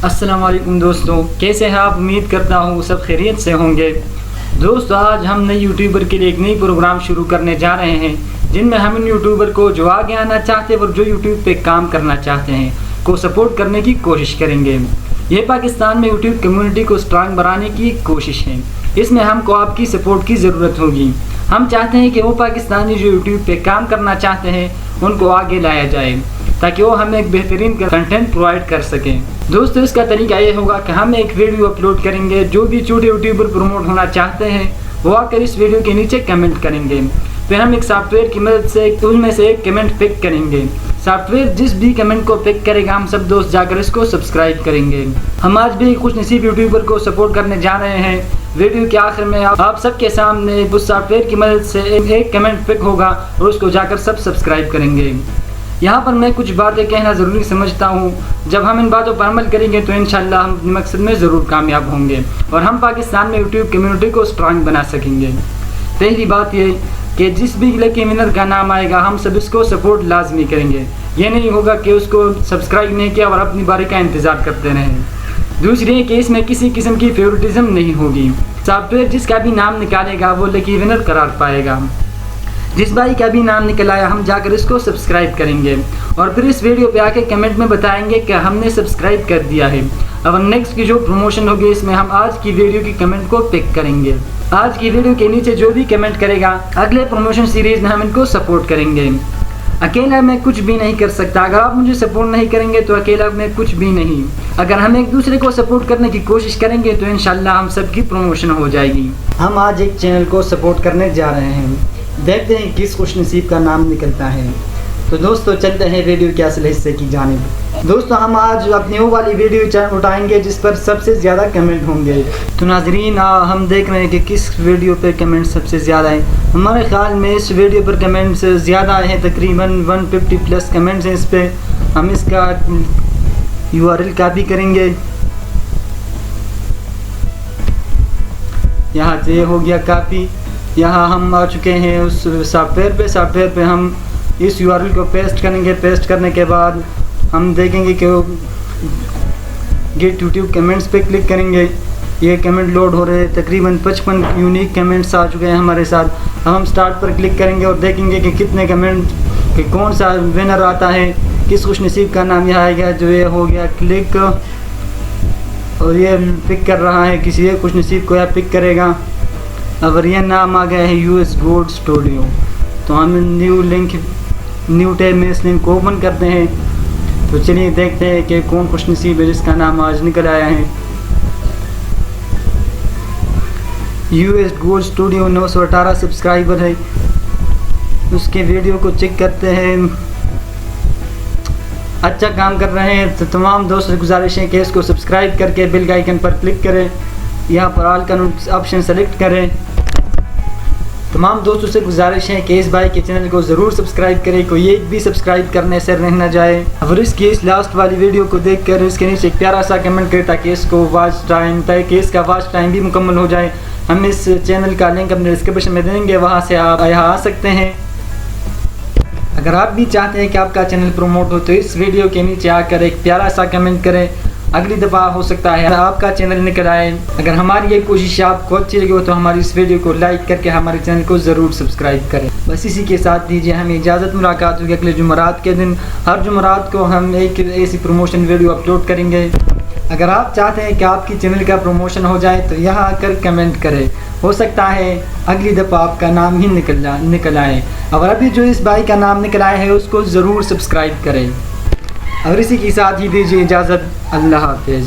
अस्सलाम वालेकुम दोस्तों, कैसे हैं आप? उम्मीद करता हूँ सब खैरियत से होंगे। दोस्तों, आज हम नए यूट्यूबर के लिए एक नई प्रोग्राम शुरू करने जा रहे हैं जिनमें हम इन यूट्यूबर को जो आगे आना चाहते हैं और जो यूट्यूब पे काम करना चाहते हैं को सपोर्ट करने की कोशिश करेंगे। ये पाकिस्तान में यूट्यूब कम्युनिटी को स्ट्रांग बनाने की कोशिश है। इसमें हमको आपकी सपोर्ट की ज़रूरत होगी। हम चाहते हैं कि वो पाकिस्तानी जो यूट्यूब पे काम करना चाहते हैं उनको आगे लाया जाए ताकि वो हमें एक बेहतरीन कंटेंट प्रोवाइड कर सकें। दोस्तों, इसका तरीका ये होगा कि हम एक वीडियो अपलोड करेंगे। जो भी छोटे यूट्यूबर प्रमोट होना चाहते हैं वो आकर इस वीडियो के नीचे कमेंट करेंगे। फिर हम एक सॉफ्टवेयर की मदद से उनमें से एक कमेंट पिक करेंगे। सॉफ्टवेयर जिस भी कमेंट को पिक करेगा हम सब दोस्त जाकर इसको सब्सक्राइब करेंगे। हम आज भी कुछ नसीब यूट्यूबर को सपोर्ट करने जा रहे हैं। वीडियो के आखिर में आप सबके सामने उस सॉफ्टवेयर की मदद से एक कमेंट पिक होगा और उसको जाकर सब सब्सक्राइब करेंगे। यहाँ पर मैं कुछ बातें कहना ज़रूरी समझता हूँ। जब हम इन बातों पर अमल करेंगे तो इंशाल्लाह हम अपने मकसद में ज़रूर कामयाब होंगे और हम पाकिस्तान में यूट्यूब कम्युनिटी को स्ट्रांग बना सकेंगे। पहली बात ये कि जिस भी लकी विनर का नाम आएगा हम सब इसको सपोर्ट लाजमी करेंगे। ये नहीं होगा कि उसको सब्सक्राइब नहीं किया और अपनी बारी का इंतज़ार करते रहें। दूसरी है कि इसमें किसी किस्म की फेवरेटिज्म नहीं होगी। सॉफ्टवेयर जिसका भी नाम निकालेगा वो लकी विनर करार पाएगा। जिस भाई का भी नाम निकल आया हम जाकर इसको सब्सक्राइब करेंगे और फिर इस वीडियो पे आके कमेंट में बताएंगे कि हमने सब्सक्राइब कर दिया है। अब नेक्स्ट की जो प्रमोशन होगी इसमें हम आज की वीडियो की कमेंट को पिक करेंगे। आज की वीडियो के नीचे जो भी कमेंट करेगा अगले प्रमोशन सीरीज में हम इनको सपोर्ट करेंगे। अकेला मैं कुछ भी नहीं कर सकता। अगर आप मुझे सपोर्ट नहीं करेंगे तो अकेला मैं कुछ भी नहीं। अगर हम एक दूसरे को सपोर्ट करने की कोशिश करेंगे तो इंशाल्लाह हम सबकी प्रमोशन हो जाएगी। हम आज एक चैनल को सपोर्ट करने जा रहे हैं। देखते हैं किस खुशनसीब का नाम निकलता है। तो दोस्तों, चलते हैं वीडियो के असल हिस्से की जानिब। दोस्तों, हम आज अपनी वो वाली वीडियो उठाएंगे जिस पर सबसे ज़्यादा कमेंट होंगे। तो नाजरीन, हम देख रहे हैं कि किस वीडियो पर कमेंट सबसे ज़्यादा है। हमारे ख्याल में इस वीडियो पर कमेंट से ज़्यादा हैं, तकरीबन 150 प्लस कमेंट्स हैं इस पर। हम इसका URL कॉपी करेंगे। यहाँ से हो गया कॉपी। यहाँ हम आ चुके हैं उस सॉफ्टवेयर पे हम इस URL को पेस्ट करेंगे। पेस्ट करने के बाद हम देखेंगे कि गेट यूट्यूब कमेंट्स पे क्लिक करेंगे। ये कमेंट लोड हो रहे हैं। तकरीबन 55 यूनिक कमेंट्स आ चुके हैं हमारे साथ। अब हम स्टार्ट पर क्लिक करेंगे और देखेंगे कि कितने कमेंट कि कौन सा विनर आता है, किस खुशनसीब का नाम यहाँ आएगा। जो ये हो गया क्लिक और ये पिक कर रहा है, किसी एक खुशनसीब को यह पिक करेगा। अगर यह नाम आ गया है US गोल्ड स्टूडियो तो हम न्यू टैब में इस लिंक को ओपन करते हैं। तो चलिए देखते हैं कि कौन खुशनसीब है जिसका नाम आज निकल आया है। US गोल्ड स्टूडियो 918 सब्सक्राइबर है। उसके वीडियो को चेक करते हैं। अच्छा काम कर रहे हैं। तो तमाम दोस्तों से गुजारिश है कि इसको सब्सक्राइब करके बेल का आइकन पर क्लिक करें। यहाँ पर ऑल का ऑप्शन सेलेक्ट करें। तमाम दोस्तों से गुजारिश है कि इस भाई के चैनल को ज़रूर सब्सक्राइब करें। कोई एक भी सब्सक्राइब करने से रहना जाए। और इसकी इस लास्ट वाली वीडियो को देखकर इसके नीचे एक प्यारा सा कमेंट करें ताकि इसका वॉच टाइम भी मुकम्मल हो जाए। हम इस चैनल का लिंक अपने डिस्क्रिप्शन में देंगे, वहाँ से आप यहाँ आ सकते हैं। अगर आप भी चाहते हैं कि आपका चैनल प्रमोट हो तो इस वीडियो के नीचे आकर एक प्यारा सा कमेंट करें। अगली दफ़ा हो सकता है आपका चैनल निकल आए। अगर हमारी ये कोशिश आपको अच्छी लगी हो तो हमारी इस वीडियो को लाइक करके हमारे चैनल को ज़रूर सब्सक्राइब करें। बस इसी के साथ दीजिए हमें इजाज़त। मुलाकात होगी अगले जुमेरात के दिन। हर जुमेरात को हम एक ऐसी प्रमोशन वीडियो अपलोड करेंगे। अगर आप चाहते हैं कि आपकी चैनल का प्रमोशन हो जाए तो यहाँ आकर कमेंट करें। हो सकता है अगली दफ़ा आपका नाम ही निकल आए। और अभी जो इस भाई का नाम निकल आया है उसको ज़रूर सब्सक्राइब करें। और इसी के साथ ही दीजिए इजाज़त। अल्लाह हाफ़िज़।